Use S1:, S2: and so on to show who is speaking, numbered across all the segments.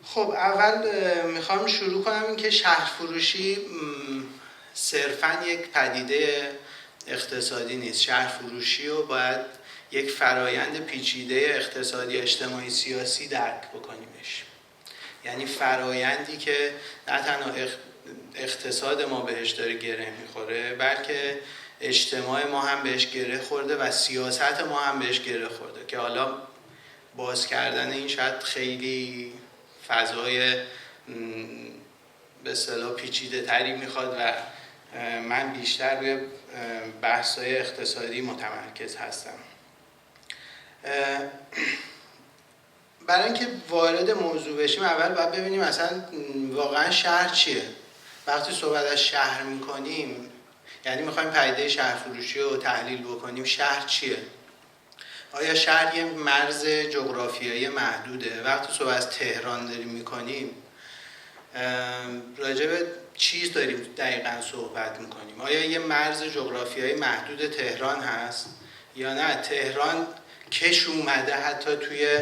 S1: خب اول میخوام شروع کنم این که شهر فروشی صرفاً یک پدیده اقتصادی نیست. شهر فروشی رو باید یک فرایند پیچیده اقتصادی اجتماعی سیاسی درک بکنیمش. یعنی فرایندی که نه تنها اقتصاد ما بهش داره گره میخوره، بلکه اجتماع ما هم بهش گره خورده و سیاست ما هم بهش گره خورده، که حالا باز کردن این شاید خیلی فضای به اصطلاح پیچیده تری میخواد و من بیشتر روی بحث‌های اقتصادی متمرکز هستم. برای اینکه وارد موضوع بشیم اول باید ببینیم اصلا واقعا شهر چیه. وقتی صحبت از شهر میکنیم یعنی میخوایم پدیده شهر فروشی رو تحلیل بکنیم. شهر چیه؟ آیا شهر یه مرز جغرافیایی محدوده؟ وقتی صحبت از تهران داریم میکنیم راجع به چیز داریم دقیقاً صحبت میکنیم؟ آیا یه مرز جغرافیایی محدود تهران هست یا نه تهران کش اومده حتی توی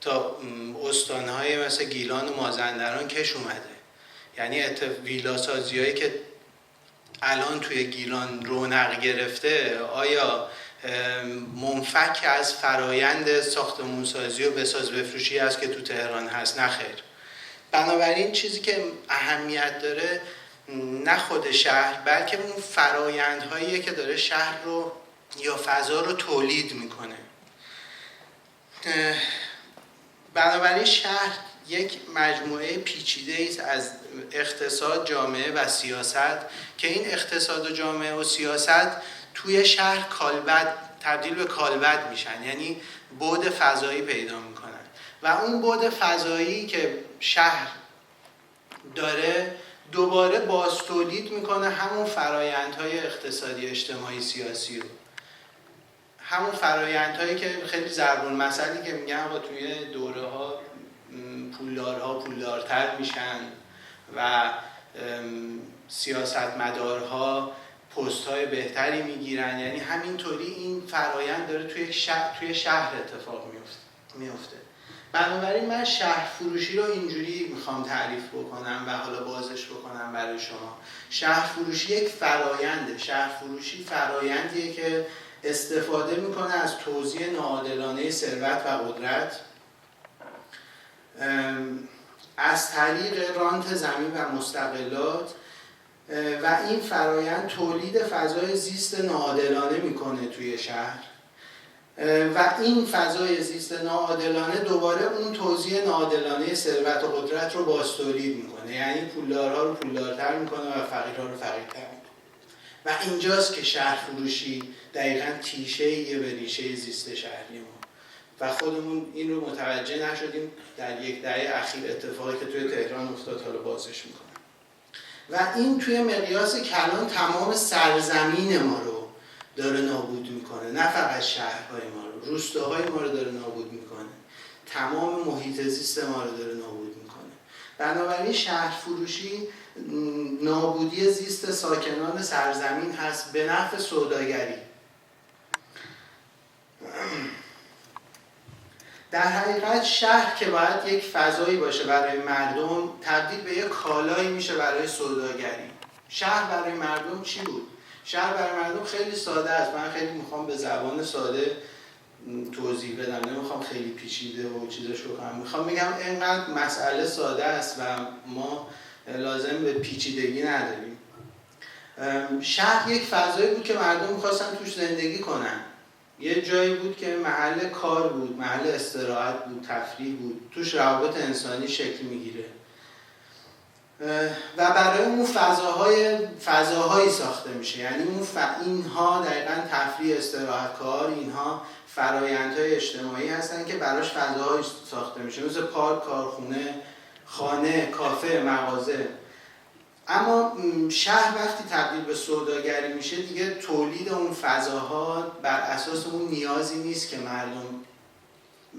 S1: تا استانهای مثل گیلان و مازندران کش اومده؟ یعنی ویلا سازی‌هایی که الان توی گیلان رونق گرفته آیا منفک از فرایند ساختمان‌سازی و بساز بفروشی است که تو تهران هست؟ نه خیر. بنابراین چیزی که اهمیت داره نه خود شهر بلکه اون فرایندهاییه که داره شهر رو یا فضا رو تولید میکنه. بنابراین شهر یک مجموعه پیچیده است از اقتصاد، جامعه و سیاست که این اقتصاد و جامعه و سیاست توی شهر تبدیل به کالبد میشن، یعنی بعد فضایی پیدا میکنن و اون بعد فضایی که شهر داره دوباره بازتولید میکنه همون فرایندهای اقتصادی اجتماعی سیاسی رو، همون فرایندهایی که خیلی ضرب المثلی که میگن آقا توی دوره ها پولدارها پولدارتر میشن و سیاستمدارها پست های بهتری میگیرن، یعنی همینطوری این فرایند داره توی شهر اتفاق میفته. بنابراین من شهر فروشی رو اینجوری میخوام تعریف بکنم و حالا بازش بکنم برای شما. شهر فروشی یک فراینده. شهر فروشی فرایندیه که استفاده میکنه از توزیع ناعادلانه ثروت و قدرت از طریق رانت زمین و مستغلات و این فرایند تولید فضای زیست ناعادلانه میکنه توی شهر و این فضای زیست ناعادلانه دوباره اون توزیع ناعادلانه ثروت و قدرت رو بازتولید میکنه، یعنی پولدارها رو پولدارتر میکنه و فقیرها رو فقیرتر میکنه. و اینجاست که شهر فروشی دقیقاً تیشه‌ایه به ریشه زیست شهری ما و خودمون این رو متوجه نشدیم در یک دهه اخیر اتفاقی که توی تهران افتاد حالا بازش میکنم. و این توی مقیاس کلان تمام سرزمین ما رو داره نابود میکنه، نه فقط شهرهای ما رو، روستاهای ما رو داره نابود میکنه، تمام محیط زیست ما رو داره نابود میکنه. بنابراین شهر فروشی نابودی زیست ساکنان سرزمین هست به نفع سوداگری. در حقیقت شهر که باید یک فضایی باشه برای مردم تبدیل به یک کالایی میشه برای سوداگری. شهر برای مردم چی بود؟ شهر برای مردم خیلی ساده است. من خیلی میخوام به زبان ساده توضیح بدم، نمیخوام خیلی پیچیده و چیزش بکنم. میخوام بگم اینقدر مسئله ساده است و ما لازم به پیچیدگی نداریم. شهر یک فضایی بود که مردم میخواستن توش زندگی کنن. یه جایی بود که محل کار بود، محل استراحت بود، تفریح بود، توش روابط انسانی شکل میگیره و برای اون فضاهایی ساخته میشه. یعنی اینها دقیقاً تفریح، استراحت، کار، اینها فرایندهای اجتماعی هستن که براش فضاهایی ساخته میشه، مثل پارک، کارخونه، خانه، کافه، مغازه. اما شهر وقتی تبدیل به سوداگری میشه دیگه تولید اون فضاها بر اساس اون نیازی نیست که مردم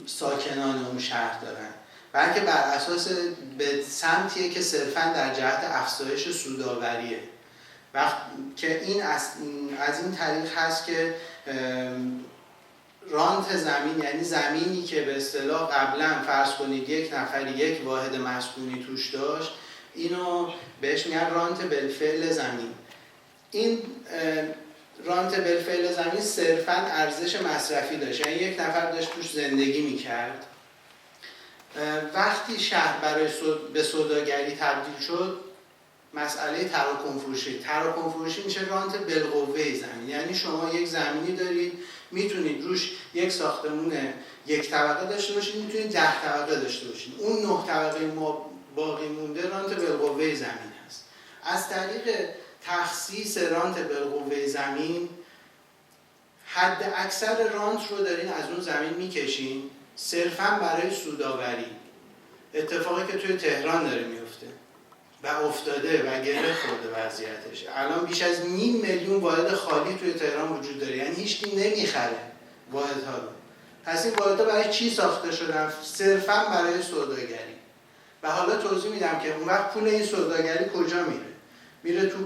S1: ساکنان اون شهر دارن، بلکه بر اساس به سمتیه که صرفاً در جهت افزایش سودآوریه. وقت که این از این طریق هست که رانت زمین یعنی زمینی که به اصطلاح قبلا فرض کنید یک نفر یک واحد مسکونی توش داشت، اینو بهش میگن رانت بالفعل زمین. این رانت بالفعل زمین صرفاً ارزش مصرفی داشت، یعنی یک نفر داشت توش زندگی میکرد. وقتی شهر برای به سوداگری تبدیل شد، مسئله تراکم فروشی میشه رانت بالقوه زمین، یعنی شما یک زمینی دارید میتونید روش یک ساختمون یک طبقه داشته باشید، میتونید 10 طبقه داشته باشید، اون 9 طبقه ما باقی مونده رانت بالقوه زمین هست. از طریق تخصیص رانت بالقوه زمین حد اکثر رانت رو دارین از اون زمین میکشین صرفاً برای سودآوری. اتفاقی که توی تهران داره میفته و افتاده و گره خورده وضعیتش. الان بیش از 500,000 واحد خالی توی تهران وجود داره، یعنی هیچکی نمیخره واحدها رو. پس این واحدها برای چی ساخته شدن؟ صرفاً برای سوداگری. و حالا توضیح میدم که اون وقت پول این سوداگری کجا میره؟ میره تو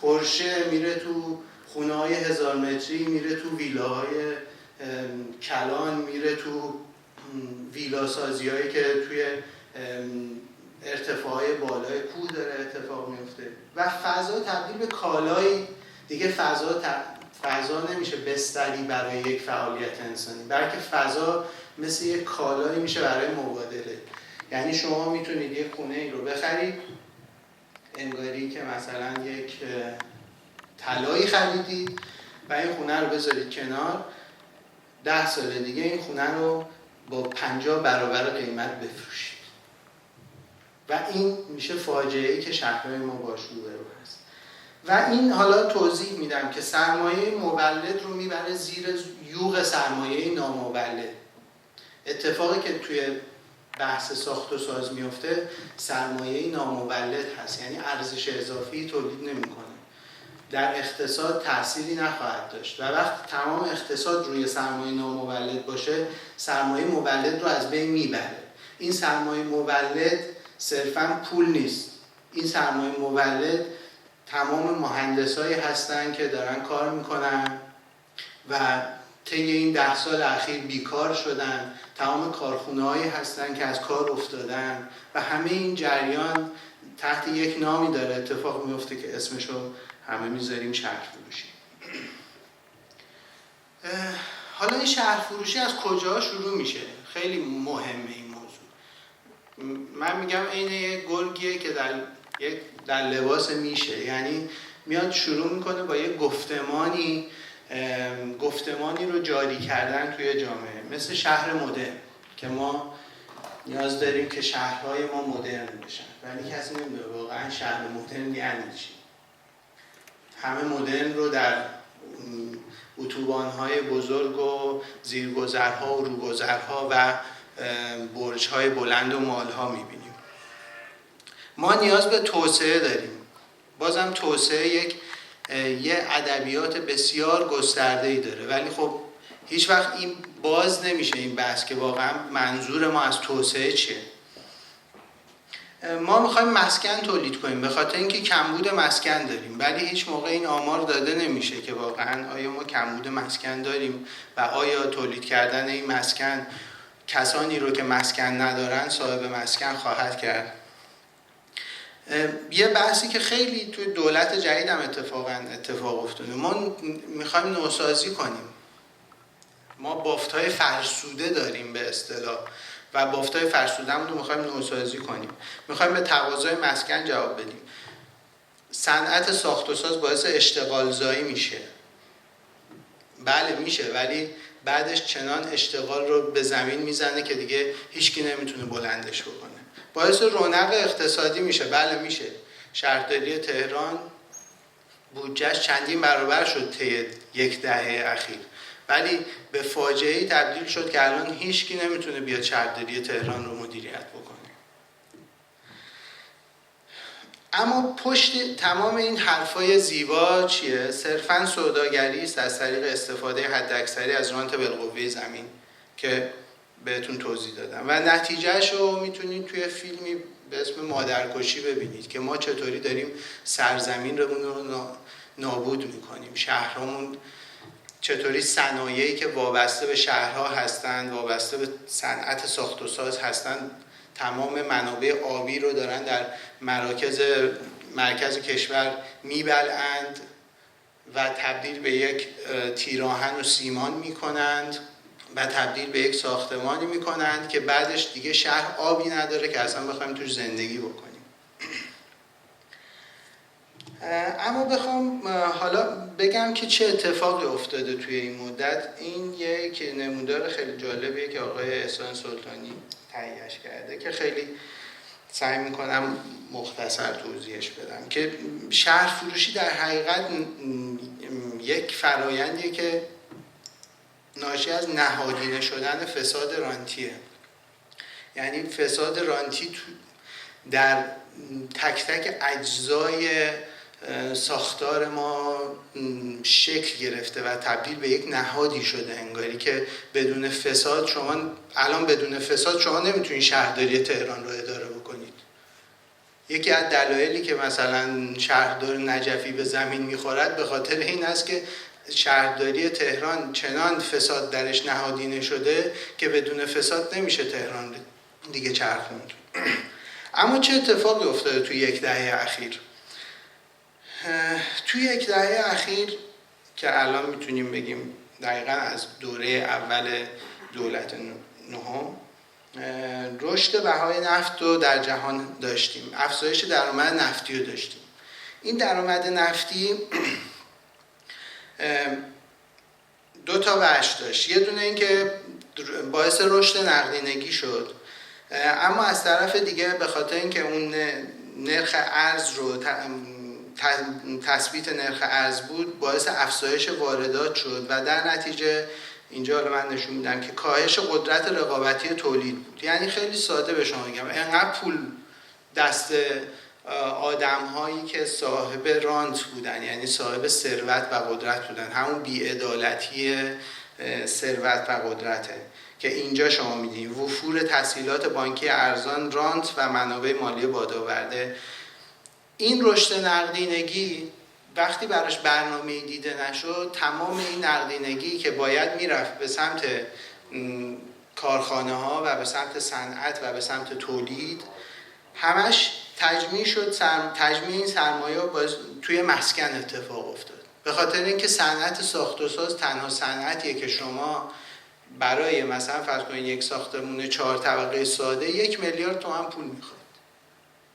S1: پورشه، میره تو خونه‌های 1000 متری، میره تو ویلاهای کلان، میره تو ویلا سازی‌هایی که توی ارتفاعهای بالای کوه داره اتفاق میفته و فضا تبدیل به کالایی دیگه. فضا نمیشه بستری برای یک فعالیت انسانی، بلکه فضا مثل یک کالایی میشه برای مبادله. یعنی شما میتونید یک خونه ای رو بخرید انگاری که مثلا یک طلایی خریدید و این خونه رو بذارید کنار، 10 سال دیگه این خونه رو با 50 برابر قیمت بفروشید. و این میشه فاجعه‌ای که شهرهای ما باش روبرو هست. و این حالا توضیح میدم که سرمایه مولد رو میبره زیر یوغ سرمایه نامولد. اتفاقی که توی بحث ساخت و ساز میفته سرمایه نامولد هست، یعنی ارزش اضافی تولید نمیکنه، در اقتصاد تأثیری نخواهد داشت و وقتی تمام اقتصاد روی سرمایه نامولد باشه سرمایه مولد رو از بین میبره. این سرمایه مولد صرفاً پول نیست، این سرمایه مولد تمام مهندسایی هستن که دارن کار میکنن و طی این 10 سال اخیر بیکار شدن، تمام کارخونه‌هایی هستن که از کار افتادن و همه این جریان تحت یک نامی داره اتفاق میفته که اسمشو همه میذاریم شهر فروشی. حالا این شهر فروشی از کجا شروع میشه؟ خیلی مهمه این موضوع. من میگم این یک گرگیه که در لباس میشه، یعنی میاد شروع میکنه با یک گفتمانی رو جاری کردن توی جامعه، مثل شهر مدرن که ما نیاز داریم که شهرهای ما مدرن بشن، ولی کسی نمیدونه واقعا شهر مدرن یعنی چی. همه مدرن رو در اتوبان‌های بزرگ و زیرگذرها و روگذرها و برج‌های بلند و مال‌ها می‌بینیم. ما نیاز به توسعه داریم. بازم توسعه یه ادبیات بسیار گسترده‌ای داره، ولی خب هیچ وقت این باز نمیشه این بحث که واقعا منظور ما از توسعه چیه. ما میخوایم مسکن تولید کنیم به خاطر اینکه کمبود مسکن داریم، ولی هیچ موقع این آمار داده نمیشه که واقعا آیا ما کمبود مسکن داریم و آیا تولید کردن این مسکن کسانی رو که مسکن ندارن صاحب مسکن خواهد کرد. یه بحثی که خیلی توی دولت جدید هم اتفاق افتاده، ما میخوایم نوسازی کنیم. ما بافت‌های فرسوده داریم به اصطلاح و بافت‌های فرسوده‌مون رو میخوایم نوسازی کنیم. میخوایم به تقاضای مسکن جواب بدیم. صنعت ساخت و ساز باعث اشتغال زایی میشه. بله میشه، ولی بعدش چنان اشتغال رو به زمین میزنه که دیگه هیچکی نمیتونه بلندش بکنه. باعث رونق اقتصادی میشه. بله میشه. شهرداری تهران بودجه‌اش چندین برابر شد طی 10 دهه اخیر، ولی به فاجعه‌ای تبدیل شد که الان هیچکی نمیتونه بیاد شهرداری تهران رو مدیریت بکنه. اما پشت تمام این حرفای زیبا چیه؟ صرفاً سوداگری است از طریق استفاده حداکثری از رانت بالقوه زمین که بهتون توضیح دادم و نتیجهش رو میتونید توی فیلمی به اسم مادرکشی ببینید که ما چطوری داریم سرزمین رو نابود میکنیم، شهرامون چطوری صنایعی که وابسته به شهرها هستند، وابسته به صنعت ساخت و ساز هستند، تمام منابع آبی رو دارن در مرکز کشور میبلعند و تبدیل به یک تیراهن و سیمان میکنند و تبدیل به یک ساختمانی میکنند که بعدش دیگه شهر آبی نداره که اصلا بخوایم توش زندگی بکنیم. اما بخوام حالا بگم که چه اتفاقی افتاده توی این مدت، این یک نمودار خیلی جالبیه که آقای احسان سلطانی تهیه‌اش کرده که خیلی سعی میکنم مختصر توضیحش بدم که شهر فروشی در حقیقت یک فرایندیه که ناشی از نهادینه شدن فساد رانتیه. یعنی فساد رانتی در تک تک اجزای ساختار ما شکل گرفته و تبدیل به یک نهادی شده، انگاری که بدون فساد شما نمیتونید شهرداری تهران رو اداره بکنید. یکی از دلایلی که مثلا شهردار نجفی به زمین میخورد به خاطر این است که شهرداری تهران چنان فساد درش نهادینه شده که بدون فساد نمیشه تهران دیگه چرخوند. اما چه اتفاقی افتاده توی یک دهه اخیر؟ توی یک دهه اخیر که الان میتونیم بگیم دقیقاً از دوره اول دولت نهم، رشد بهای نفت رو در جهان داشتیم، افزایش درآمد نفتی رو داشتیم. این درآمد نفتی دو تا وجه داشت. یه دونه این که باعث رشد نقدینگی شد، اما از طرف دیگه به خاطر اینکه اون نرخ ارز رو تثبیت نرخ ارز بود، باعث افزایش واردات شد و در نتیجه اینجا رو من نشون میدم که کاهش قدرت رقابتی تولید بود. یعنی خیلی ساده به شما میگم، انقدر پول دست آدم هایی که صاحب رانت بودن، یعنی صاحب ثروت و قدرت بودن، همون بی‌عدالتی ثروت و قدرته که اینجا شما میدین وفور تسهیلات بانکی ارزان، رانت و منابع مالی بادآورده. این رشد نقدینگی وقتی براش برنامه‌ای دیده نشد، تمام این نقدینگی که باید میرفت به سمت کارخانه ها و به سمت صنعت و به سمت تولید، همش تجمیع شد. تجمیع این سرمایه توی مسکن اتفاق افتاد، به خاطر اینکه صنعت ساخت و ساز تنها صنعتیه که شما برای مثلا فرض کنید یک ساختمون 4 طبقه ساده 1 میلیارد تومان پول میخواد.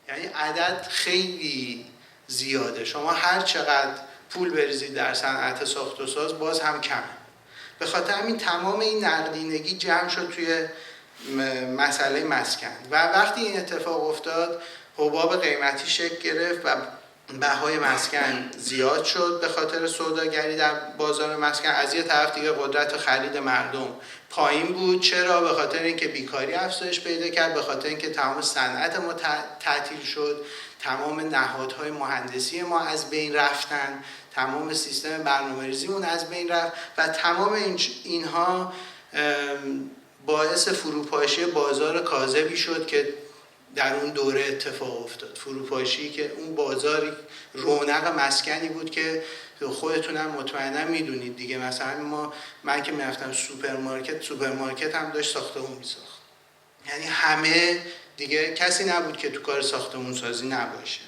S1: یعنی عدد خیلی زیاده. شما هر چقدر پول بریزید در صنعت ساخت و ساز باز هم کمه. به خاطر همین تمام این نقدینگی جمع شد توی مسئله مسکن و وقتی این اتفاق افتاد، حباب قیمتی شکل گرفت و بهای مسکن زیاد شد به خاطر سوداگری در بازار مسکن. از یه طرف دیگه قدرت خرید مردم پایین بود. چرا؟ به خاطر اینکه بیکاری افزایش پیدا کرد، به خاطر اینکه تمام صنعت ما تعطیل شد، تمام نهادهای مهندسی ما از بین رفتن، تمام سیستم برنامه‌ریزیمون از بین رفت و تمام اینها باعث فروپاشی بازار کاذبی شد که در اون دوره اتفاق افتاد. فروپاشی که اون بازاری رونق مسکنی بود که خودتونم مطمئنا میدونید دیگه. مثلا من که میرفتم سوپرمارکت هم داشت ساختمون میساخت. یعنی همه دیگه کسی نبود که تو کار ساختمون سازی نباشه.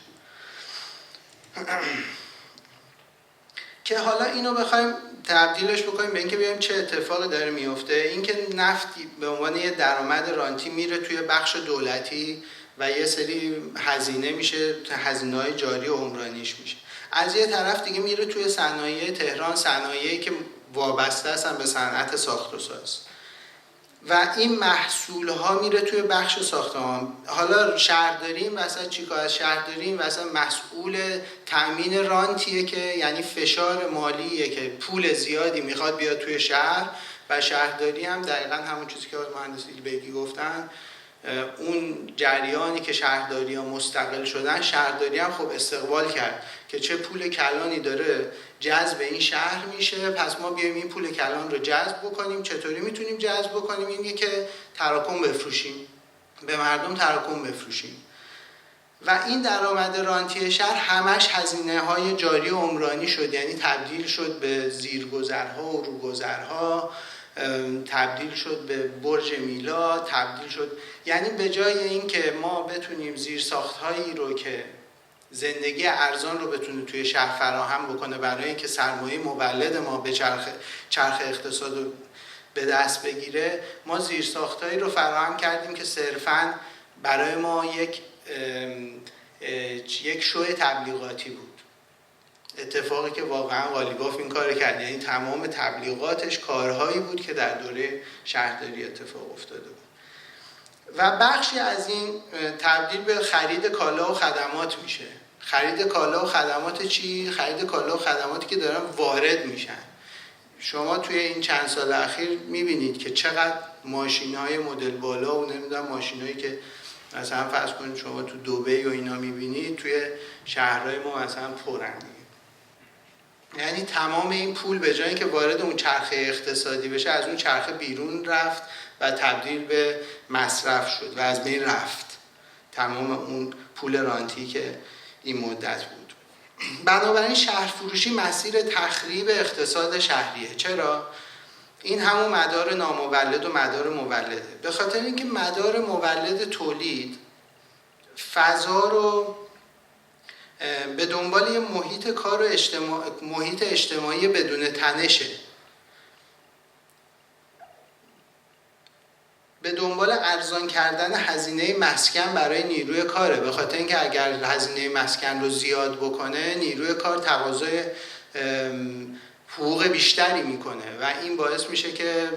S1: که حالا اینو بخوایم تبدیلش بکنیم به اینکه ببینیم چه اتفاقی داره میفته. اینکه نفت به عنوان یه درآمد رانتی میره توی بخش دولتی و یه سری هزینه میشه، هزینه‌های جاری و عمرانیش میشه. از یه طرف دیگه میره توی صنایع تهران، صنایعی که وابسته هستن به صنعت ساخت و ساز و این محصول ها میره توی بخش ساختمان. حالا شهرداری این وسط چیکار؟ از شهرداری این وسط مسئول تامین رانتیه که یعنی فشار مالیه که پول زیادی میخواد بیاد توی شهر و شهرداری هم دقیقاً همون چیزی که مهندس ایلبگی گفتن، اون جریانی که شهرداری ها مستقل شدن، شهرداری هم خب استقبال کرد که چه پول کلانی داره جذب این شهر میشه، پس ما بیایم این پول کلان رو جذب بکنیم. چطوری میتونیم جذب بکنیم؟ اینه که تراکم بفروشیم، به مردم تراکم بفروشیم و این درآمد رانتی شهر همش هزینه‌های جاری و عمرانی شد، یعنی تبدیل شد به زیرگذرها و روگذرها، تبدیل شد به برج میلاد، تبدیل شد، یعنی به جای اینکه ما بتونیم زیرساخت‌هایی رو که زندگی ارزان رو بتونه توی شهر فراهم بکنه برای اینکه سرمایه مولد ما به چرخ اقتصاد رو به دست بگیره، ما زیرساخت‌هایی رو فراهم کردیم که صرفاً برای ما یک شو تبلیغاتی بود. اتفاقی که واقعا قالیباف این کار کرد، یعنی تمام تبلیغاتش کارهایی بود که در دوره شهرداری اتفاق افتاده بود و بخشی از این تبدیل به خرید کالا و خدمات میشه. خرید کالا و خدمات چی؟ خرید کالا و خدماتی که دارن وارد میشن. شما توی این چند سال اخیر میبینید که چقدر ماشین‌های مدل بالا و نمیدونم ماشینایی که مثلا فرض کنید شما تو دبی و اینا میبینید توی شهرهای ما مثلا پرن. یعنی تمام این پول به جایی که وارد اون چرخه اقتصادی بشه از اون چرخه بیرون رفت و تبدیل به مصرف شد و از بین رفت تمام اون پول رانتی که این مدت بود. بنابراین شهرفروشی مسیر تخریب اقتصاد شهریه. چرا؟ این همون مدار نامولد و مدار مولده. به خاطر اینکه مدار مولد تولید فضا رو به دنبال یه محیط کار و محیط اجتماعی بدون تنشه، به دنبال ارزان کردن هزینه مسکن برای نیروی کاره. به خاطر اینکه اگر هزینه مسکن رو زیاد بکنه نیروی کار تقاضای حقوق بیشتری میکنه و این باعث میشه که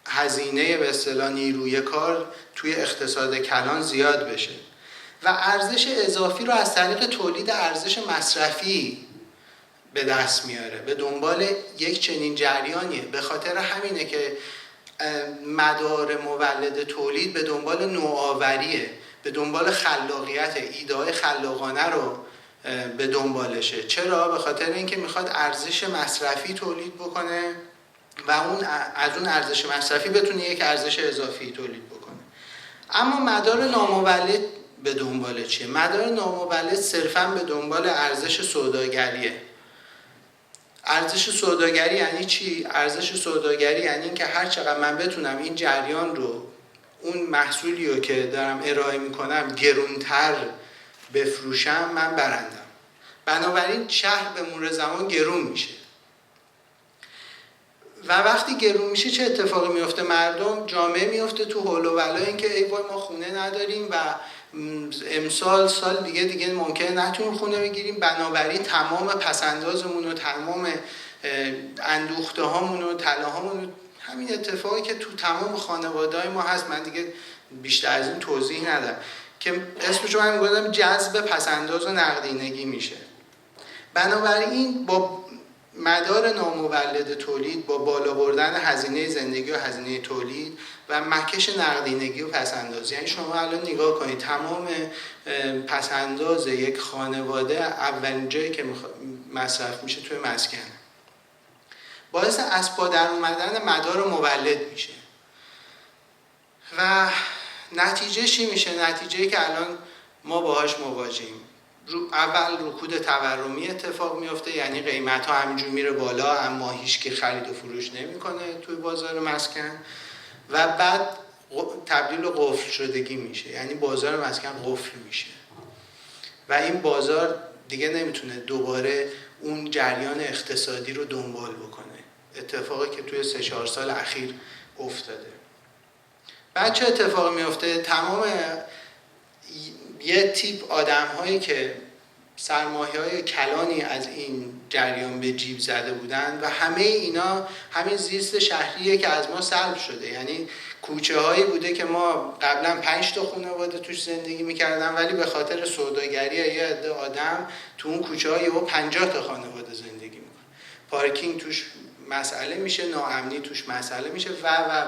S1: هزینه به اصطلاح نیروی کار توی اقتصاد کلان زیاد بشه و ارزش اضافی رو از طریق تولید ارزش مصرفی به دست میاره. به دنبال یک چنین جریانیه. به خاطر همینه که مدار مولد تولید به دنبال نوآوریه، به دنبال خلاقیت، ایده‌های خلاقانه رو به دنبالشه. چرا؟ به خاطر اینکه میخواد ارزش مصرفی تولید بکنه و از اون ارزش مصرفی بتونه یک ارزش اضافی تولید بکنه. اما مدار نامولد به دنبال چیه؟ مدار نامولد صرفاً به دنبال ارزش سوداگریه. ارزش سوداگری یعنی چی؟ ارزش سوداگری یعنی اینکه هر چقدر من بتونم این جریان رو، اون محصولی رو که دارم ارائه میکنم گرونتر بفروشم، من برندم. بنابراین شهر به مرور زمان گرون میشه و وقتی گرون میشه چه اتفاقی میفته؟ مردم، جامعه میفته تو حول و ولا اینکه ای وای ما خونه نداریم و امسال سال دیگه ممکنه نتونیم خونه بگیریم، بنابراین تمام پسندازمون و تمام اندوخته هامون و طلاهامون، همین اتفاقی که تو تمام خانواده‌های ما هست، من دیگه بیشتر از این توضیح ندم که اسمش رو من میگم جذب پسنداز و نقدینگی میشه. بنابراین با مدار نامولد تولید، با بالا بردن هزینه زندگی و هزینه تولید و مکش نقدینگی و پسنداز، یعنی شما الان نگاه کنید تمام پسنداز یک خانواده اولین جایی که مصرف میشه توی مسکن، باعث از پا در اومدن مدار مولد میشه و نتیجه چی میشه؟ نتیجه‌ای که الان ما باهاش مواجهیم. اول رکود تورمی اتفاق میفته، یعنی قیمت ها همینجور میره بالا اما هیچ که خرید و فروش نمیکنه توی بازار مسکن و بعد تبدیل به قفل شدگی میشه، یعنی بازار مسکن قفل میشه و این بازار دیگه نمیتونه دوباره اون جریان اقتصادی رو دنبال بکنه. اتفاقی که توی 3-4 سال اخیر افتاده. بعد چه اتفاقی میفته؟ تمام یه تیپ آدم هایی که سرمایه های کلانی از این جریان به جیب زده بودن و همه اینا همین زیست شهریه که از ما سلب شده. یعنی کوچه هایی بوده که ما قبلا 5 تا خانواده توش زندگی میکردن ولی به خاطر سوداگری یه عده آدم تو اون کوچه های 50 تا خانواده زندگی میکنن. پارکینگ توش مسئله میشه، ناامنی توش مسئله میشه و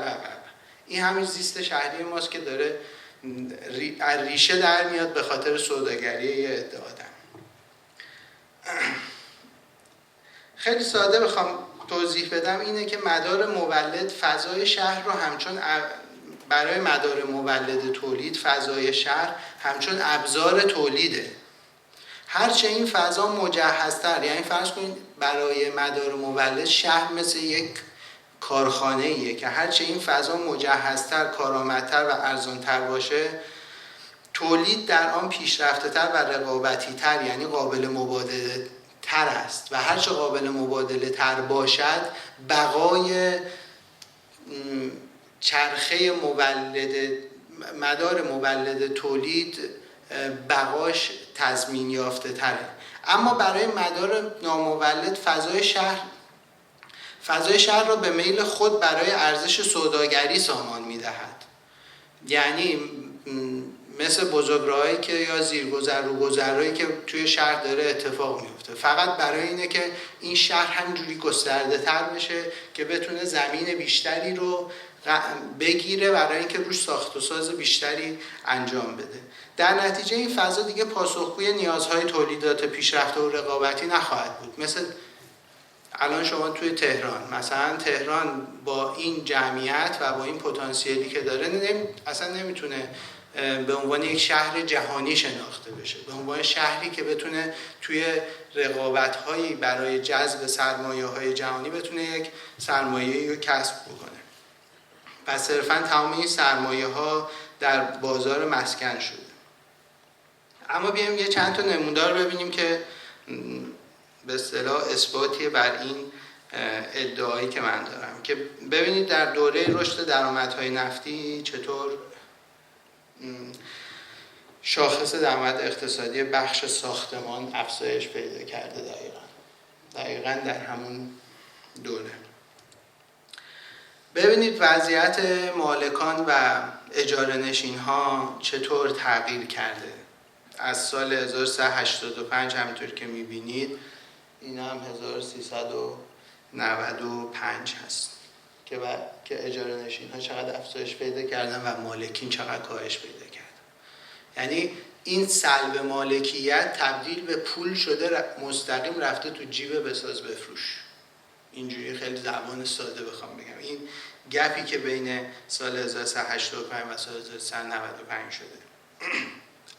S1: این همین زیست شهری ماست که داره ریشه در میاد به خاطر سوداگری یه عده آدم. خیلی ساده بخوام توضیح بدم اینه که مدار مولد فضای شهر رو همچون برای مدار مولد تولید فضای شهر همچون ابزار تولیده. هرچه این فضا مجهزتر، یعنی فرض کنید برای مدار مولد شهر مثل یک کارخانه‌ایه که هرچه این فضا مجهزتر، کارآمدتر و ارزان‌تر باشه، تولید در آن پیشرفته‌تر و رقابتی‌تر، یعنی قابل مبادله تر است و هرچه قابل مبادله تر باشد بقای چرخه مدار مولد تولید بقاش تضمین یافته تره. اما برای مدار نامولد فضای شهر را به میل خود برای ارزش سوداگری سامان می‌دهد. یعنی مثل بزرگراهایی که یا زیرگذر و گذرایی که توی شهر داره اتفاق میفته، فقط برای اینه که این شهر همینجوری گسترده تر بشه که بتونه زمین بیشتری رو بگیره برای اینکه روش ساخت و ساز بیشتری انجام بده. در نتیجه این فضا دیگه پاسخگوی نیازهای تولیدات پیشرفته و رقابتی نخواهد بود. مثل الان شما توی تهران، مثلا تهران با این جمعیت و با این پتانسیلی که داره اصلا نمیتونه به عنوان یک شهر جهانی شناخته بشه، به عنوان شهری که بتونه توی رقابت‌هایی برای جذب سرمایه‌های جهانی بتونه یک سرمایه‌ای رو کسب بکنه. پس صرفاً تمام این سرمایه‌ها در بازار مسکن شده. اما بیایم یه چند تا نمودار ببینیم که به اصطلاح اثباتیه بر این ادعایی که من دارم، که ببینید در دوره رشد درآمدهای نفتی چطور شاخص درآمد اقتصادی بخش ساختمان افزایش پیدا کرده. دقیقاً در همون دوره. ببینید وضعیت مالکان و اجاره نشین ها چطور تغییر کرده. از سال 1385 همینطور که میبینید، این هم 1395 هست که اجاره نشین ها چقدر افزایش پیدا کردن و مالکین چقدر کاهش پیدا کردن. یعنی این سلب مالکیت تبدیل به پول شده، مستقیم رفته تو جیب بساز بفروش. اینجوری خیلی زبان ساده بخوام بگم، این گپی که بین سال 1385 و سال 1395 شده.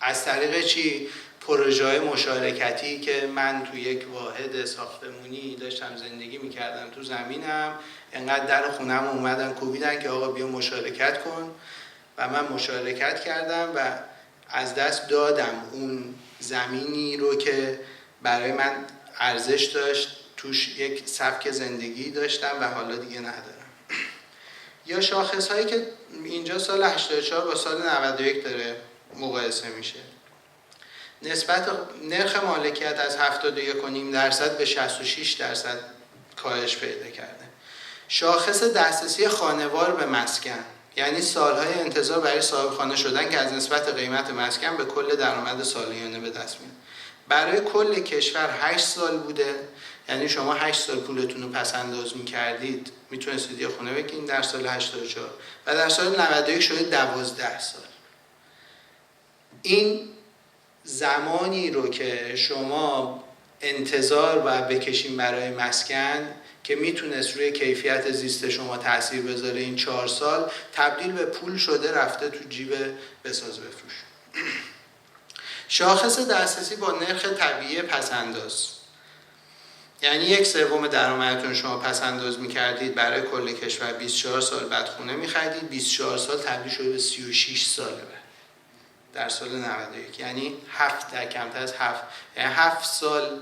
S1: از طریق چی؟ پروژه‌های مشارکتی که من تو یک واحد ساختمونی داشتم زندگی میکردم تو زمینم، انقدر در خونم اومدن کوبیدن که آقا بیا مشارکت کن و من مشارکت کردم و از دست دادم اون زمینی رو که برای من ارزش داشت، توش یک سبک زندگی داشتم و حالا دیگه ندارم. یا شاخص هایی که اینجا سال 84 با سال 91 داره مقایسه میشه. نسبت نرخ مالکیت از 71.5% به 66% کاهش پیدا کرده. شاخص دسترسی خانوار به مسکن، یعنی سالهای انتظار برای صاحب خانه شدن که از نسبت قیمت مسکن به کل درآمد سالیانه به دست میاد. برای کل کشور 8 سال بوده، یعنی شما 8 سال پولتون رو پس انداز می‌کردید میتونستید یه خونه بگیرید در سال 84 و در سال 91 شده 12 سال. این زمانی رو که شما انتظار باید بکشین برای مسکن که میتونست روی کیفیت زیست شما تأثیر بذاره، این 4 سال تبدیل به پول شده رفته تو جیب بساز بفروش. شاخص دسترسی با نرخ طبیعی پس‌انداز، یعنی 1/3 درآمدتون شما پس‌انداز می‌کردید برای کل کشور، 24 سال بعد خونه می‌خریدید، 24 سال تبدیل شده به 36 ساله در سال 91، یعنی 7 در کمتر از 7، یعنی 7 سال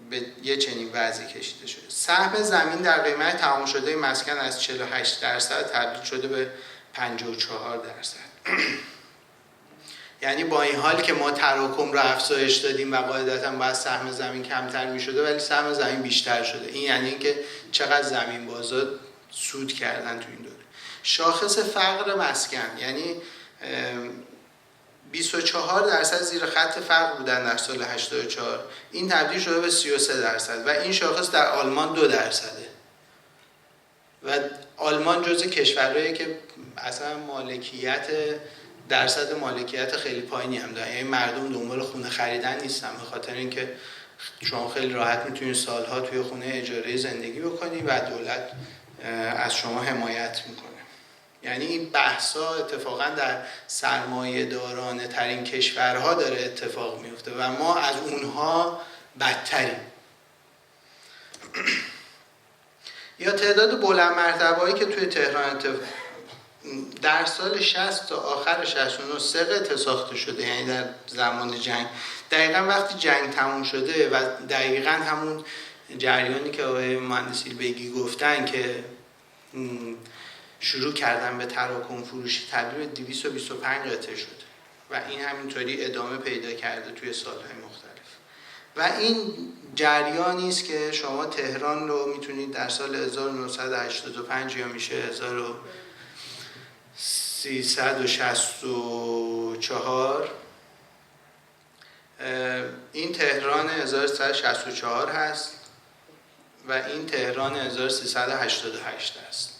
S1: به یه چنین وضعی کشیده شده. سهم زمین در قیمت تمام شده مسکن از 48% تبدیل شده به 54%. یعنی با این حال که ما تراکم رو افزایش دادیم و قاعدتاً باید سهم زمین کمتر می‌شده، ولی سهم زمین بیشتر شده. این یعنی اینکه چقدر زمین بازا سود کردن تو این دوره. شاخص فقر مسکن، یعنی 24% زیر خط فقر بودن در سال 84، این تبدیل شده به 33% و این شاخص در آلمان 2%. و آلمان جزو کشورهایی که اصلا درصد مالکیت خیلی پایینی هم دارن، یعنی مردم دنبال خونه خریدن نیستن، به خاطر اینکه شما خیلی راحت میتونید سالها توی خونه اجاره زندگی بکنید و دولت از شما حمایت میکنه. یعنی این بحثا اتفاقا در سرمایه دارانه ترین کشورها داره اتفاق میفته و ما از اونها بدتریم. یا تعداد بلند مرتبه‌ای که توی تهران در سال 60 تا آخر 69 3 قطعه ساخته شده، یعنی در زمان جنگ. دقیقا وقتی جنگ تموم شده و دقیقا همون جریانی که آقای مهندس ایلبگی گفتن که شروع کردن به تراکم فروشی، تبدیل به 225 قطعه شده و این همینطوری ادامه پیدا کرده توی سالهای مختلف. و این جریانی است که شما تهران رو میتونید در سال 1985 یا میشه 1364 این تهران 1364 هست و این تهران 1388 است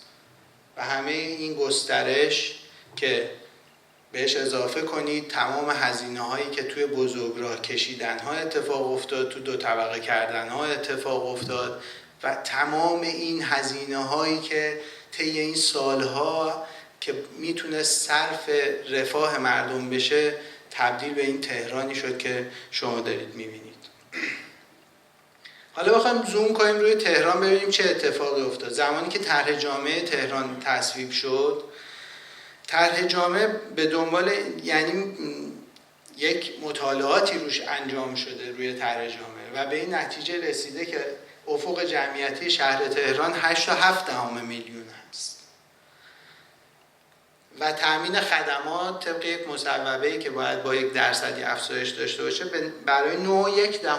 S1: و همه این گسترش که بهش اضافه کنید تمام هزینه هایی که توی بزرگراه کشیدن ها اتفاق افتاد، تو 2 طبقه کردن ها اتفاق افتاد و تمام این هزینه هایی که طی این سالها که میتونه صرف رفاه مردم بشه تبدیل به این تهرانی شد که شما دارید میبینید. حالا بخوایم زوم کنیم روی تهران ببینیم چه اتفاقی افتاد. زمانی که طرح جامعه تهران تصویب شد، طرح جامعه به دنبال یعنی یک مطالعاتی روش انجام شده روی طرح جامعه و به این نتیجه رسیده که افق جمعیتی شهر تهران 8.7 میلیون هست و تامین خدمات طبق یک مصوبه‌ای که باید با 1% افزایش داشته باشه برای 9.1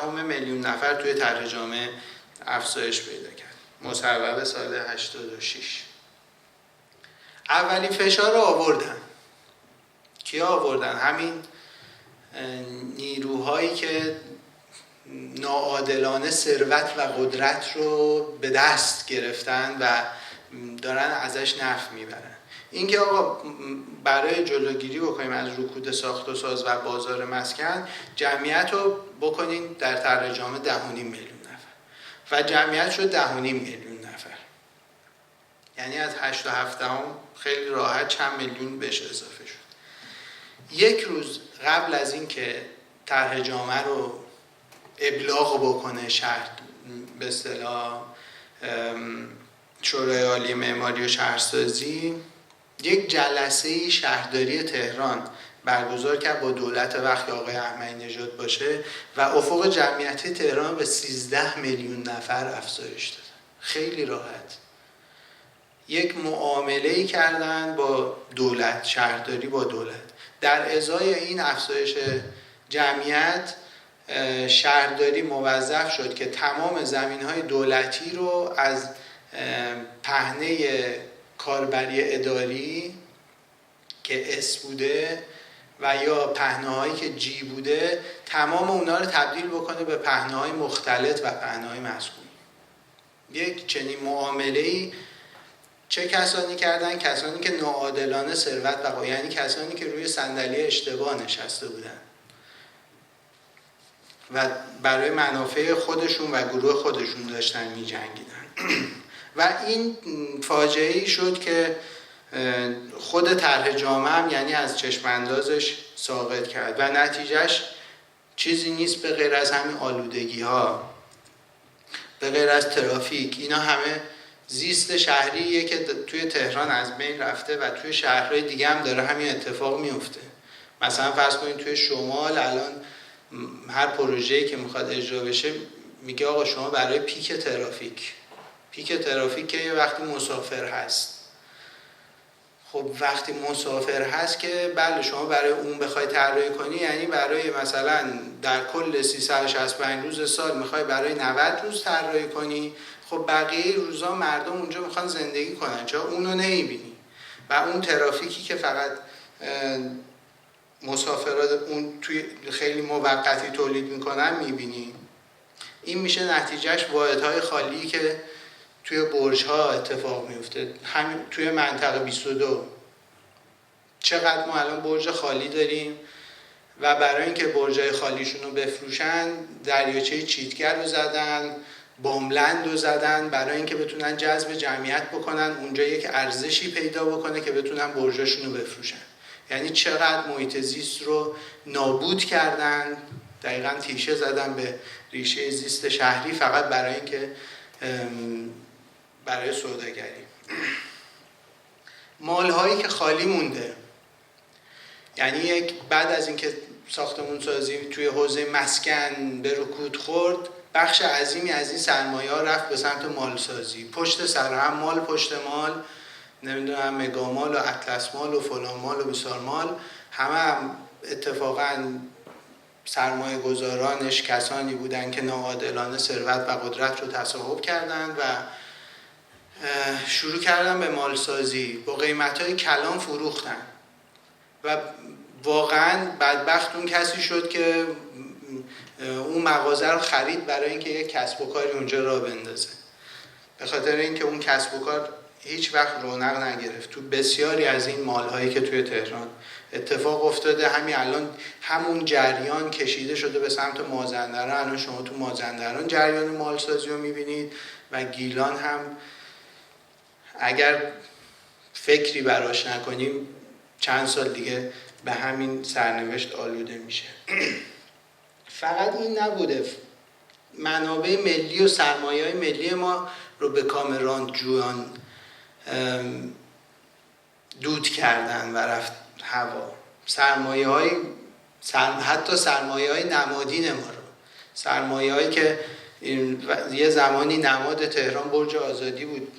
S1: میلیون نفر توی طرح جامعه افزایش پیدا کرد. مصوبه سال 86. اولین فشار رو آوردن. کیا آوردن؟ همین نیروهایی که ناعادلانه ثروت و قدرت رو به دست گرفتن و دارن ازش نفع میبرن. اینکه آقا برای جلوگیری بکنیم از رکود ساخت و ساز و بازار مسکن، جمعیت رو بکنین در طرح جامعه 10.5 میلیون نفر و جمعیت شد 10.5 میلیون نفر، یعنی از 8.7 خیلی راحت چند میلیون بهش اضافه شد. یک روز قبل از این که طرح جامعه رو ابلاغ بکنه شهر، به اصطلاح شورای عالی معماری و شهرسازی، یک جلسه شهرداری تهران برگزار کرد با دولت وقتی آقای احمدی نژاد باشه و افق جمعیتی تهران به 13 میلیون نفر افزایش داد. خیلی راحت یک معامله‌ای کردن با دولت، شهرداری با دولت. در ازای این افزایش جمعیت شهرداری موظف شد که تمام زمین‌های دولتی رو از پهنه کاربری اداری که اس بوده و یا پهنه‌هایی که جی بوده، تمام اونا رو تبدیل بکنه به پهنه‌های مختلط و پهنه‌های مسکونی. یک چنین معامله‌ای چه کسانی کردن؟ کسانی که ناعادلانه ثروت و یعنی کسانی که روی صندلی اشتباه نشسته بودن و برای منافع خودشون و گروه خودشون داشتن می جنگیدن. و این فاجعه‌ای شد که خود طرح جامعه هم یعنی از چشم اندازش ساقط کرد و نتیجهش چیزی نیست به غیر از همین آلودگی ها، به غیر از ترافیک. اینا همه زیست شهریه که توی تهران از بین رفته و توی شهرهای دیگه هم داره همین اتفاق میفته. مثلا فرض کنید توی شمال الان هر پروژه‌ای که میخواد اجرا بشه میگه آقا شما برای پیک ترافیک که وقتی مسافر هست، خب وقتی مسافر هست که بله شما برای اون بخوای طراحی کنی، یعنی برای مثلا در کل 365 روز سال میخوای برای 90 روز طراحی کنی، خب بقیه روزا مردم اونجا میخوان زندگی کنن، چرا اونو نمیبینی؟ و اون ترافیکی که فقط مسافرات اون توی خیلی موقتی تولید میکنن میبینی. این میشه نتیجهش واحدهای خالی که توی برج‌ها اتفاق میفته. همین توی منطقه 22 چقدر ما الان برج خالی داریم و برای اینکه برج‌های خالیشون رو بفروشن دریاچه چیتگر رو زدن، بوملند رو زدن برای اینکه بتونن جذب جمعیت بکنن، اونجا یک ارزشی پیدا بکنه که بتونن برجاشون رو بفروشن. یعنی چقدر محیط زیست رو نابود کردن، دقیقاً تیشه زدن به ریشه زیست شهری فقط برای اینکه برای سوداگری. مال‌هایی که خالی مونده، یعنی بعد از اینکه ساختمون سازی توی حوزه مسکن به رکود خورد، بخش عظیمی از این سرمایه‌ها رفت به سمت مال سازی، پشت سر هم مال پشت مال، نمیدونم مگا مال و اطلس مال و فلان مال و بسار مال، هم اتفاقاً سرمایه گذارانش کسانی بودن که ناعادلانه ثروت و قدرت رو تصاحب کردن و شروع کردن به مال سازی، با قیمت‌های کلان فروختن و واقعاً بدبخت اون کسی شد که اون مغازه رو خرید برای اینکه یک کسب و کاری اونجا راه بندازه، به خاطر اینکه اون کسب و کار هیچ وقت رونق نگرفت. تو بسیاری از این مال‌هایی که توی تهران اتفاق افتاده، همین الان همون جریان کشیده شده به سمت مازندران. الان شما تو مازندران جریان مالسازی رو می‌بینید و گیلان هم اگر فکری براش نکنیم چند سال دیگه به همین سرنوشت آلوده میشه. فقط این نبوده، منابع ملی و سرمایه‌های ملی ما رو به کامران جویان دود کردن و رفت هوا. حتی سرمایه‌های نمادین ما رو، سرمایه‌هایی که یه زمانی نماد تهران برج آزادی بود،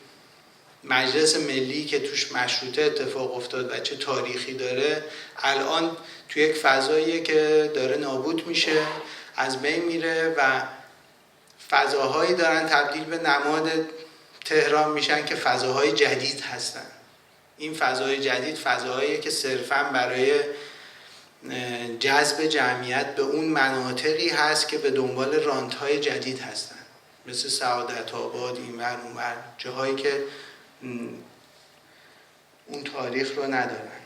S1: مجلس ملی که توش مشروطه اتفاق افتاد و چه تاریخی داره، الان توی یک فضاییه که داره نابود میشه، از بین میره و فضاهایی دارن تبدیل به نماد تهران میشن که فضاهای جدید هستن. این فضای جدید فضاهاییه که صرفاً برای جذب جمعیت به اون مناطقی هست که به دنبال رانت‌های جدید هستن، مثل سعادت آباد، اینور اونور، جاهایی که اون تاریخ رو ندارن.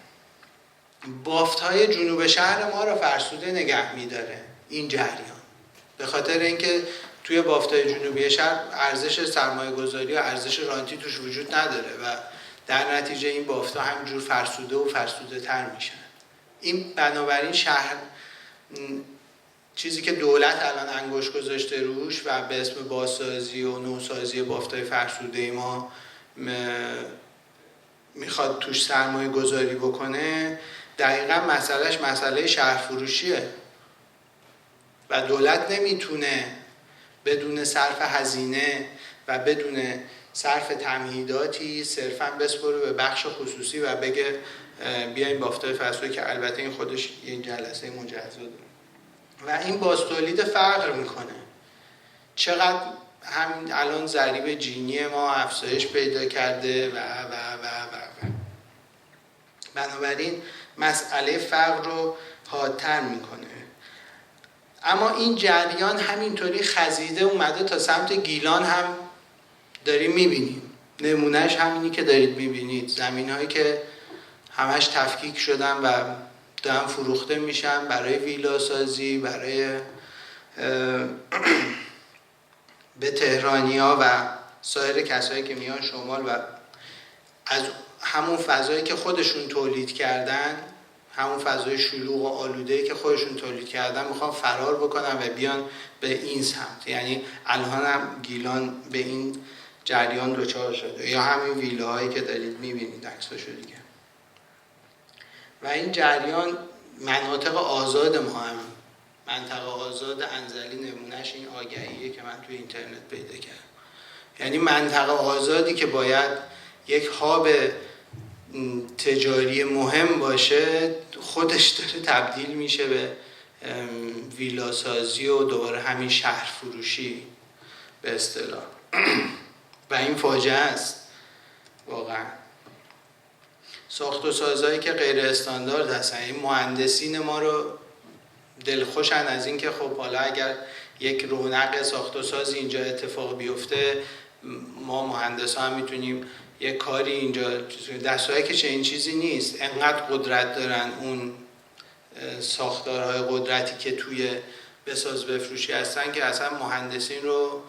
S1: بافت‌های جنوب شهر ما رو فرسوده نگه می‌داره این جریان، به خاطر اینکه توی بافت‌های جنوبی شهر ارزش سرمایه‌گذاری و ارزش رانتی توش وجود نداره و در نتیجه این بافت‌ها همینجور فرسوده و فرسوده‌تر میشن. این بنابراین شهر چیزی که دولت الان انگشت گذاشته روش و به اسم بازسازی و نوسازی بافت‌های فرسوده ما میخواد توش سرمایه گذاری بکنه، دقیقاً مسئله شهرفروشیه و دولت نمیتونه بدون صرف هزینه و بدون صرف تمهیداتی صرفاً بسپره به بخش خصوصی و بگه بیاین بافت‌های فرسوده، که البته این خودش یه جلسه مجزا داره و این بازتولید فقر میکنه. چقدر همین الان ضریب جینی ما افزایش پیدا کرده و بنابراین مسئله فقر رو حادتر میکنه. اما این جریان همینطوری خزیده اومده تا سمت گیلان هم داریم میبینیم. نمونهش همینی که دارید میبینید، زمین هایی که همش تفکیک شدن و دارن فروخته میشن برای ویلا سازی، برای به تهرانی‌ها و سایر کسایی که میان شمال و از همون فضایی که خودشون تولید کردن، همون فضای شلوغ و آلوده‌ای که خودشون تولید کردن، میخوان فرار بکنن و بیان به این سمت. یعنی الان هم گیلان به این جریان دچار شده، یا همین ویلاهایی که دارید میبینید عکساشو دیگه. و این جریان مناطق آزاد ما هم، منطقه آزاد انزلی نمونهش این آگهیه که من توی اینترنت پیدا کردم. یعنی منطقه آزادی که باید یک هاب تجاری مهم باشه، خودش داره تبدیل میشه به ویلا سازی و دوباره همین شهر فروشی به اصطلاح و این فاجعه است واقعا. ساخت و سازهایی که غیر استاندارد هستن، این مهندسین ما رو دلخوشن از این که خب حالا اگر یک رونق ساخت و ساز اینجا اتفاق بیفته، ما مهندسا هم میتونیم یک کاری اینجا، دستایی که چنین چیزی نیست. انقدر قدرت دارن اون ساختارهای قدرتی که توی بساز بفروشی هستن که اصلا مهندسین رو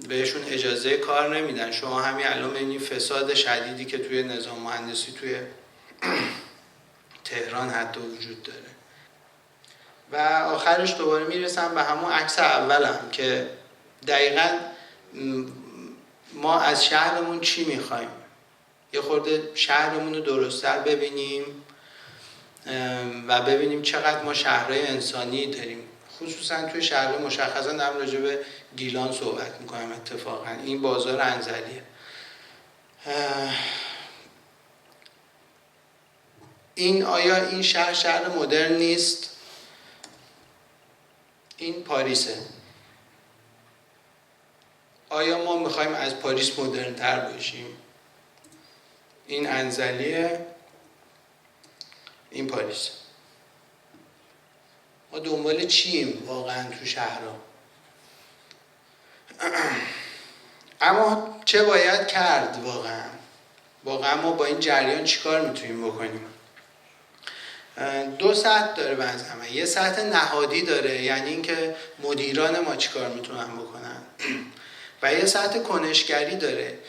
S1: بهشون اجازه کار نمیدن. شما همین الان ببینید فساد شدیدی که توی نظام مهندسی توی تهران حتی وجود داره. و آخرش دوباره میرسم به همون عکس اولم که دقیقاً ما از شهرمون چی میخوایم. یه خورده شهرمون رو درست‌تر ببینیم و ببینیم چقدر ما شهرهای انسانی داریم. خصوصا توی شهر مشخصا دارم راجع به گیلان صحبت میکنم. اتفاقا این بازار انزلیه. آیا این شهر مدرن نیست؟ این پاریسه. آیا ما میخوایم از پاریس مدرن تر باشیم؟ این انزلیه، این پاریس. ما دنبال چیم واقعا تو شهرها؟ اما چه باید کرد واقعا ما با این جریان چیکار میتونیم بکنیم؟ 2 سطح داره بنظرم. یه سطح نهادی داره، یعنی اینکه مدیران ما چیکار میتونن بکنن، و یه سطح کنشگری داره.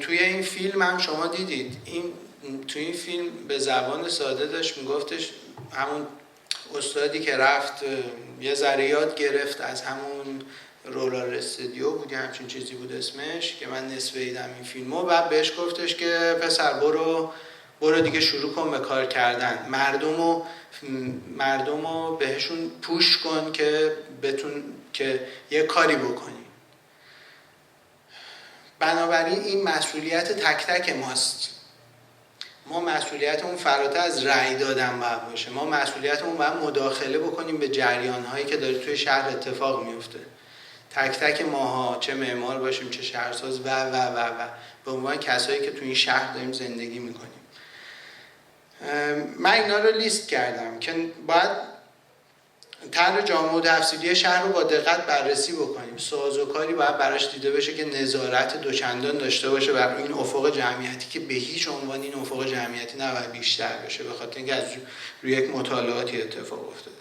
S1: توی این فیلم هم شما دیدید، توی این فیلم به زبان ساده داشت میگفتش، همون استادی که رفت یه ذره یاد گرفت از همون رولار استودیو بود، همچین چیزی بود اسمش، که من نصف دیدم این فیلمو، بعد بهش گفتش که پسر برو دیگه شروع کن به کار کردن، مردمو بهشون پوش کن که یه کاری بکنی. بنابراین این مسئولیت تک تک ماست. ما مسئولیتمون فراتر از رأی دادن باید باشه. ما مسئولیتمون باید مداخله بکنیم به جریان‌هایی که داره توی شهر اتفاق میفته. تک تک ماها، چه معمار باشیم چه شهرساز و به عنوان کسایی که توی این شهر داریم زندگی میکنیم. من اینا رو لیست کردم که باید طرح جامع التفصیلی شهر رو با دقت بررسی بکنیم. سازوکاری باید براش دیده بشه که نظارت دوچندان داشته باشه بر این افق جمعیتی که به هیچ عنوان این افق جمعیتی نباید بیشتر بشه، به خاطر اینکه از روی یک مطالعاتی اتفاق افتاده.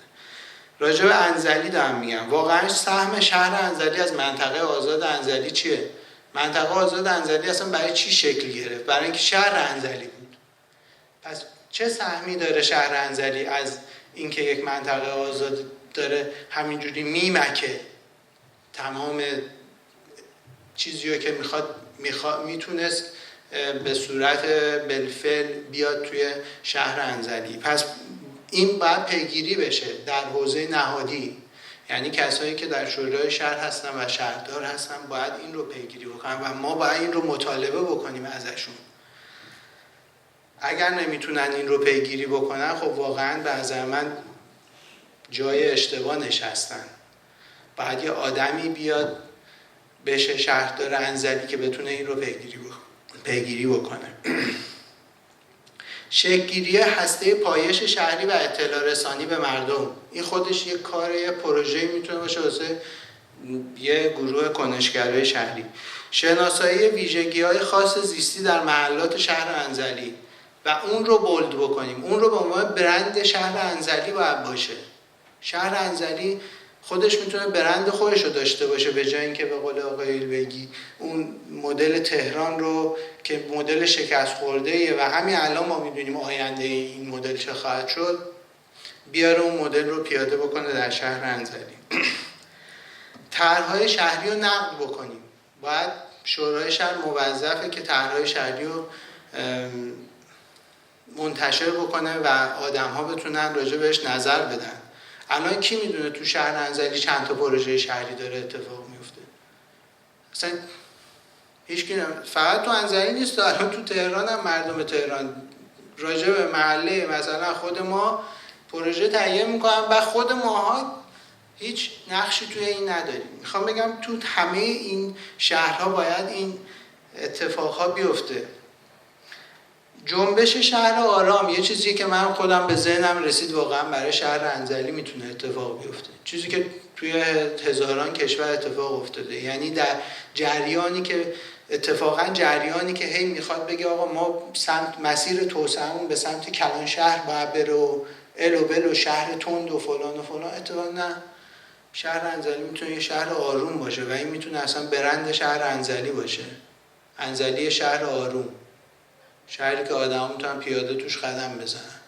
S1: راجع به انزلی دارم میگم. واقعا سهم شهر انزلی از منطقه آزاد انزلی چیه؟ منطقه آزاد انزلی اصلا برای چی شکل گرفت؟ برای اینکه شهر انزلی بود. پس چه سهمی داره شهر انزلی از اینکه یک منطقه آزاد داره همینجوری میمکه تمام چیزی رو که میتونست به صورت بالفعل بیاد توی شهر انزلی؟ پس این باید پیگیری بشه در حوزه نهادی، یعنی کسایی که در شورای شهر هستن و شهردار هستن باید این رو پیگیری بکنن و ما باید این رو مطالبه بکنیم ازشون. اگر نمیتونن این رو پیگیری بکنن، خب واقعا به نظر من جای اشتباه نشستن. باید یه آدمی بیاد بشه شهردار انزلی که بتونه این رو پیگیری بکنه. شکل‌گیری هسته پایش شهری و اطلاع رسانی به مردم، این خودش یک کار، یه پروژه‌ای میتونه باشه واسه یه گروه کنشگرای شهری. شناسایی ویژگی‌های خاص زیستی در محلات شهر انزلی و اون رو بولد بکنیم، اون رو به عنوان برند شهر انزلی باید باشه. شهر انزلی خودش میتونه برند خودش رو داشته باشه، به جای اینکه به قول آقای ایلبگی اون مدل تهران رو که مدل شکست خورده‌ایه و همین الان ما میدونیم آینده این مدل چه خواهد شد، بیاره اون مدل رو پیاده بکنه در شهر انزلی. طرح‌های شهری رو نقد بکنیم. باید شورای شهر موظفه که طرح‌های شهری رو منتشر بکنه و آدم‌ها بتونن راجع بهش نظر بدن. الان کی میدونه تو شهر انزلی چند تا پروژه شهری داره اتفاق میفته؟ اصلا هیچ کی فقط تو انزلی نیست، الان تو تهران هم مردم تهران راجع به محله مثلا خود ما پروژه تهیه میکنن و خود ماها هیچ نقشی توی این نداریم. میخوام بگم تو همه این شهرها باید این اتفاقها بیفته. جنبش شهر آرام یه چیزی که من خودم به ذهنم رسید واقعا برای شهر انزلی میتونه اتفاق بیفته، چیزی که توی هزاران کشور اتفاق افتاده. یعنی در جریانی که هی میخواد بگه آقا ما مسیر توسعه‌مون به سمت کلان شهر باید بره و ال و بل و شهر تند و فلان و فلان، اتفاقا نه، شهر انزلی میتونه یه شهر آروم باشه و این میتونه اصلا برند شهر انزلی باشه. انزلی شهر آروم، شهری که آدم ها میتونن پیاده توش قدم بزنن.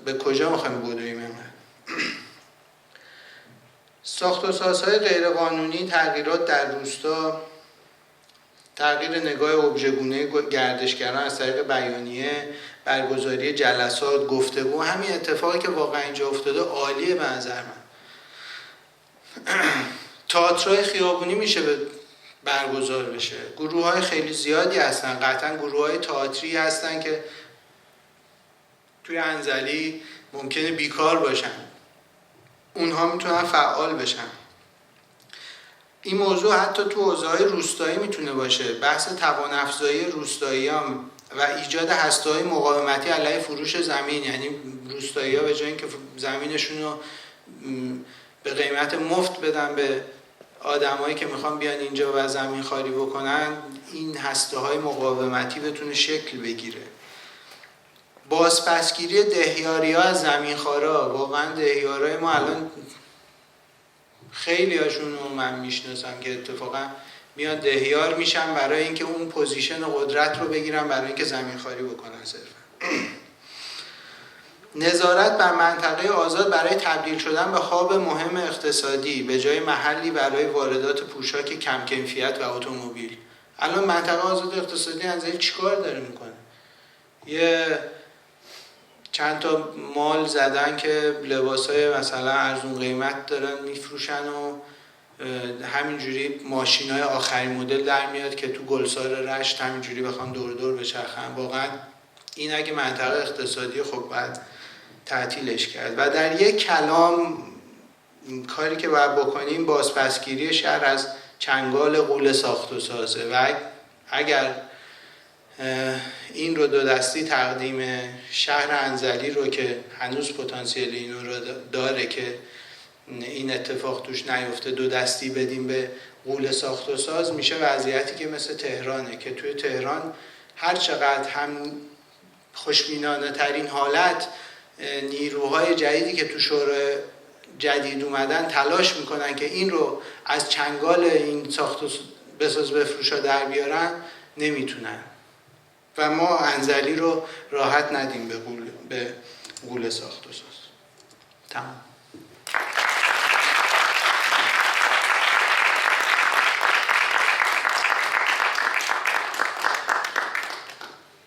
S1: به کجا میخوایم بدویم اینقدر؟ ساخت و سازهای غیرقانونی، تغییرات در روستا، تغییر نگاه ابژه‌گونه گردشگران از طریق بیانیه، برگزاری جلسات، گفتگو، همین اتفاقی که واقعا اینجا افتاده عالیه به نظر من. تئاترهای خیابونی میشه برگزار بشه. گروه‌های خیلی زیادی هستن، قطعا گروه‌های تئاتری هستن که توی انزلی ممکنه بیکار باشن، اونها میتونن فعال بشن. این موضوع حتی تو حوزه‌های روستایی میتونه باشه، بحث توان‌افزایی روستایی‌ها و ایجاد هسته‌های مقاومتی علیه فروش زمین. یعنی روستایی‌ها به جای اینکه زمینشون رو به قیمت مفت بدن به آدمایی که میخوان بیان اینجا و زمین خالی بکنن، این هسته‌های مقاومتی بتونه شکل بگیره. بازپسگیری دهیاری‌ها از زمینخوارا. واقعا دهیارای ما الان خیلی هاشون رو من میشناسم که اتفاقا میان دهیار میشن برای اینکه اون پوزیشن قدرت رو بگیرن، برای اینکه زمین خاری بکنن صرفا. نظارت بر منطقه آزاد برای تبدیل شدن به هاب مهم اقتصادی به جای محلی برای واردات پوشاک کم کیفیت و اتومبیل. الان منطقه آزاد اقتصادی انزلی چیکار داره میکنه؟ یه چند تا مال زدن که لباسای مثلا ارزون قیمت دارن میفروشن و همینجوری ماشینای آخرین مدل در میاد که تو گلسار رشت همینجوری بخوام دور دور بچرخن. واقعا این اگه منطقه اقتصادی خب باید تعطیلش کرد. و در یک کلام کاری که باید بکنیم بازپسگیری شهر از چنگال غول ساخت و سازه و اگر این رو دو دستی تقدیم شهر انزلی رو که هنوز پتانسیل اینو رو داره که این اتفاق توش نیفته دو دستی بدیم به غول ساخت و ساز، میشه وضعیتی که مثل تهرانه که توی تهران هر چقدر هم خوشبینانه ترین حالت نیروهای جدیدی که تو شورای جدید اومدن تلاش میکنن که این رو از چنگال این ساخت و بساز بفروشا در بیارن، نمیتونن و ما انزلی رو راحت ندیم به غول ساخت و ساز. تمام.